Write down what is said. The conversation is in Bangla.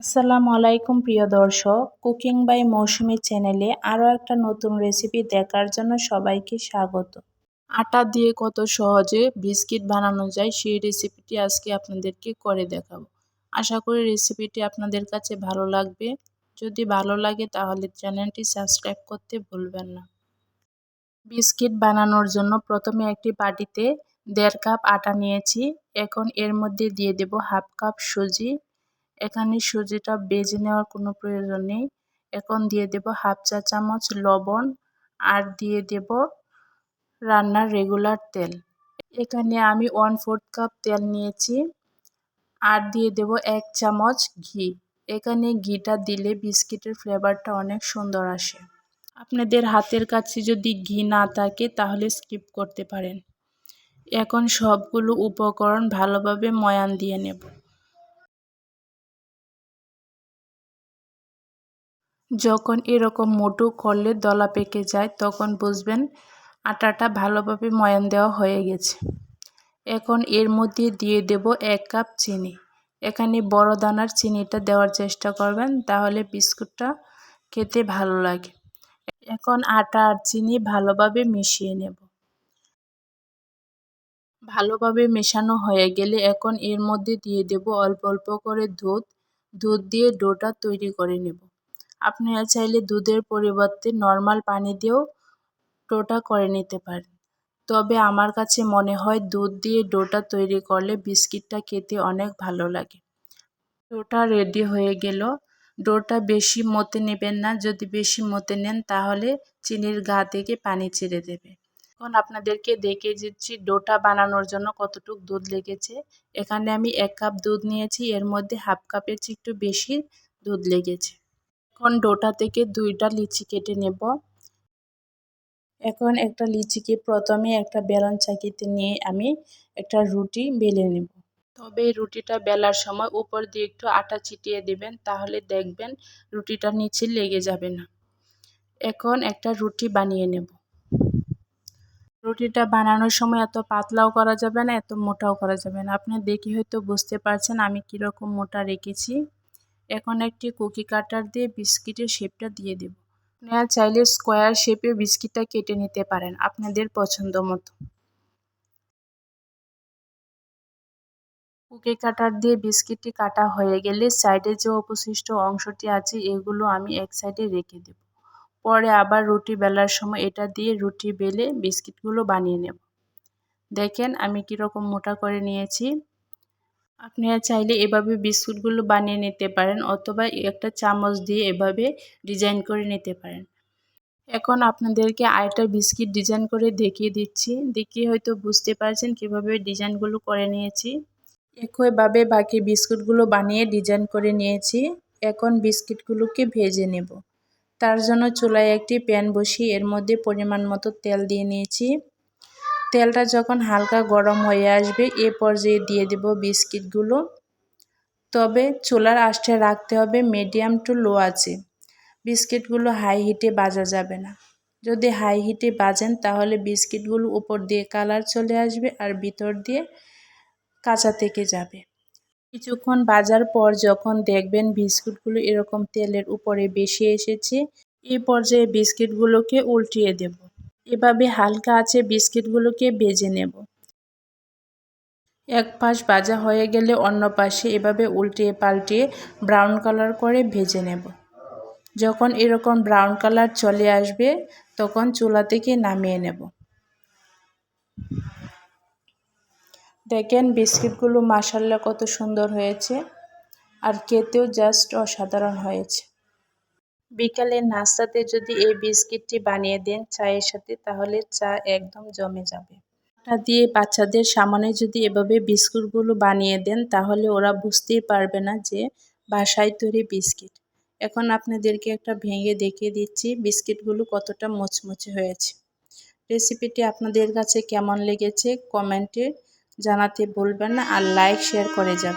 আসসালামু আলাইকুম প্রিয় দর্শক, কুকিং বাই মৌসুমী চ্যানেলে আরও একটা নতুন রেসিপি দেখার জন্য সবাইকে স্বাগত। আটা দিয়ে কত সহজে বিস্কিট বানানো যায় সেই রেসিপিটি আজকে আপনাদেরকে করে দেখাবো। আশা করি রেসিপিটি আপনাদের কাছে ভালো লাগবে। যদি ভালো লাগে তাহলে চ্যানেলটি সাবস্ক্রাইব করতে ভুলবেন না। বিস্কিট বানানোর জন্য প্রথমে একটি বাটিতে 1.5 কাপ আটা নিয়েছি। এখন এর মধ্যে দিয়ে দেব 1/2 কাপ সুজি। এখানে সুজিটা ভেজে নেওয়ার কোনো প্রয়োজন নেই। এখন দিয়ে দেব 1/2 চা চামচ লবণ আর দিয়ে দেব রান্নার রেগুলার তেল। এখানে আমি 1/4 কাপ তেল নিয়েছি আর দিয়ে দেব 1 চামচ ঘি। এখানে ঘিটা দিলে বিস্কিটের ফ্লেভারটা অনেক সুন্দর আসে। আপনাদের হাতের কাছে যদি ঘি না থাকে তাহলে স্কিপ করতে পারেন। এখন সবগুলো উপকরণ ভালোভাবে ময়ান দিয়ে নেব। যখন এরকম মোটু করলে দলা পেকে যায় তখন বুঝবেন আটাটা ভালোভাবে ময়ান দেওয়া হয়ে গেছে। এখন এর মধ্যে দিয়ে দেব 1 কাপ চিনি। এখানে বড় দানার চিনিটা দেওয়ার চেষ্টা করবেন, তাহলে বিস্কুটটা খেতে ভালো লাগে। এখন আটা আর চিনি ভালোভাবে মিশিয়ে নেব। ভালোভাবে মেশানো হয়ে গেলে এখন এর মধ্যে দিয়ে দেব অল্প অল্প করে দুধ দিয়ে ডোটা তৈরি করে নেব। আপনারা চাইলে দুধের পরিবর্তে নর্মাল পানি দিয়েও ডোটা করে নিতে পারেন। তবে আমার কাছে মনে হয় দুধ দিয়ে ডোটা তৈরি করলে বিস্কিটটা খেতে অনেক ভালো লাগে। ডোটা রেডি হয়ে গেল। ডোটা বেশি মতে নেবেন না, যদি বেশি মতে নেন তাহলে চিনির গা থেকে পানি ছেড়ে দেবে। এখন আপনাদেরকে দেখিয়ে দিচ্ছি ডোটা বানানোর জন্য কতটুকু দুধ লেগেছে। এখানে আমি 1 কাপ দুধ নিয়েছি, এর মধ্যে 1/2 কাপের চেয়ে একটু বেশি দুধ লেগেছে। এখন ডোটা থেকে 2টা লিচি কেটে নেব। এখন একটা লিচিকে প্রথমে একটা বেলন চাকিতে নিয়ে আমি একটা রুটি বেলে নেব। তবে রুটিটা বেলার সময় উপর দিয়ে একটু আটা ছিটিয়ে দেবেন, তাহলে দেখবেন রুটিটা নিচে লেগে যাবে না। এখন একটা রুটি বানিয়ে নেব। রুটিটা বানানোর সময় এত পাতলাও করা যাবে না, এত মোটাও করা যাবে না। আপনি দেখে হয়তো বুঝতে পারছেন আমি কীরকম মোটা রেখেছি। এখন একটি কুকি কাটার দিয়ে বিস্কিটের শেপটা দিয়ে দেব। আপনারা চাইলে স্কোয়ার শেপে বিস্কিটটা কেটে নিতে পারেন আপনাদের পছন্দ মতো। কুকি কাটার দিয়ে বিস্কিটটি কাটা হয়ে গেলে সাইডে যে অবশিষ্ট অংশটি আছে এগুলো আমি এক সাইডে রেখে দেব। পরে আবার রুটি বেলার সময় এটা দিয়ে রুটি বেলে বিস্কিটগুলো বানিয়ে নেব। দেখেন আমি কীরকম মোটা করে নিয়েছি। আপনারা চাইলে এভাবে বিস্কুটগুলো বানিয়ে নিতে পারেন, অথবা একটা চামচ দিয়ে এভাবে ডিজাইন করে নিতে পারেন। এখন আপনাদেরকে আরেকটা বিস্কিট ডিজাইন করে দেখিয়ে দিচ্ছি। দেখিয়ে হয়তো বুঝতে পারছেন কীভাবে ডিজাইনগুলো করে নিয়েছি। একইভাবে বাকি বিস্কুটগুলো বানিয়ে ডিজাইন করে নিয়েছি। এখন বিস্কিটগুলোকে ভেজে নেব। তার জন্য চুলায় একটি প্যান বসিয়ে এর মধ্যে পরিমাণ মতো তেল দিয়ে নিয়েছি। তেলটা যখন হালকা গরম হয়ে আসবে এ পর্যায়ে দিয়ে দেব বিস্কিটগুলো। তবে চুলার আঁচটা রাখতে হবে মিডিয়াম টু লো আছে। বিস্কিটগুলো হাই হিটে ভাজা যাবে না। যদি হাই হিটে ভাজেন তাহলে বিস্কিটগুলো উপর দিয়ে কালার চলে আসবে আর ভিতর দিয়ে কাঁচা থেকে যাবে। কিছুক্ষণ ভাজার পর যখন দেখবেন বিস্কুটগুলো এরকম তেলের উপরে বেশি এসেছে, এই পর্যায়ে বিস্কিটগুলোকে উল্টিয়ে দেব। এভাবে হালকা আঁচে বিস্কিটগুলোকে ভেজে নেব। এক পাশ ভাজা হয়ে গেলে অন্য পাশে এভাবে উল্টিয়ে পাল্টিয়ে ব্রাউন কালার করে ভেজে নেব। যখন এরকম ব্রাউন কালার চলে আসবে তখন চুলা থেকে নামিয়ে নেব। দেখেন বিস্কিটগুলো মাশাআল্লাহ কত সুন্দর হয়েছে, আর খেতেও জাস্ট অসাধারণ হয়েছে। বিকালের নাস্তাতে যদি এই বিস্কিটটি বানিয়ে দেন চায়ের সাথে তাহলে চা একদম জমে যাবে। আটা দিয়ে বাচ্চাদের সামনে যদি এভাবে বিস্কুটগুলো বানিয়ে দেন তাহলে ওরা বুঝতেই পারবে না যে বাসায় তৈরি বিস্কিট। এখন আপনাদেরকে একটা ভেঙে দেখিয়ে দিচ্ছি বিস্কিটগুলো কতটা মুচমুচে হয়েছে। রেসিপিটি আপনাদের কাছে কেমন লেগেছে কমেন্টে জানাতে ভুলবেন না, আর লাইক শেয়ার করে যাবেন।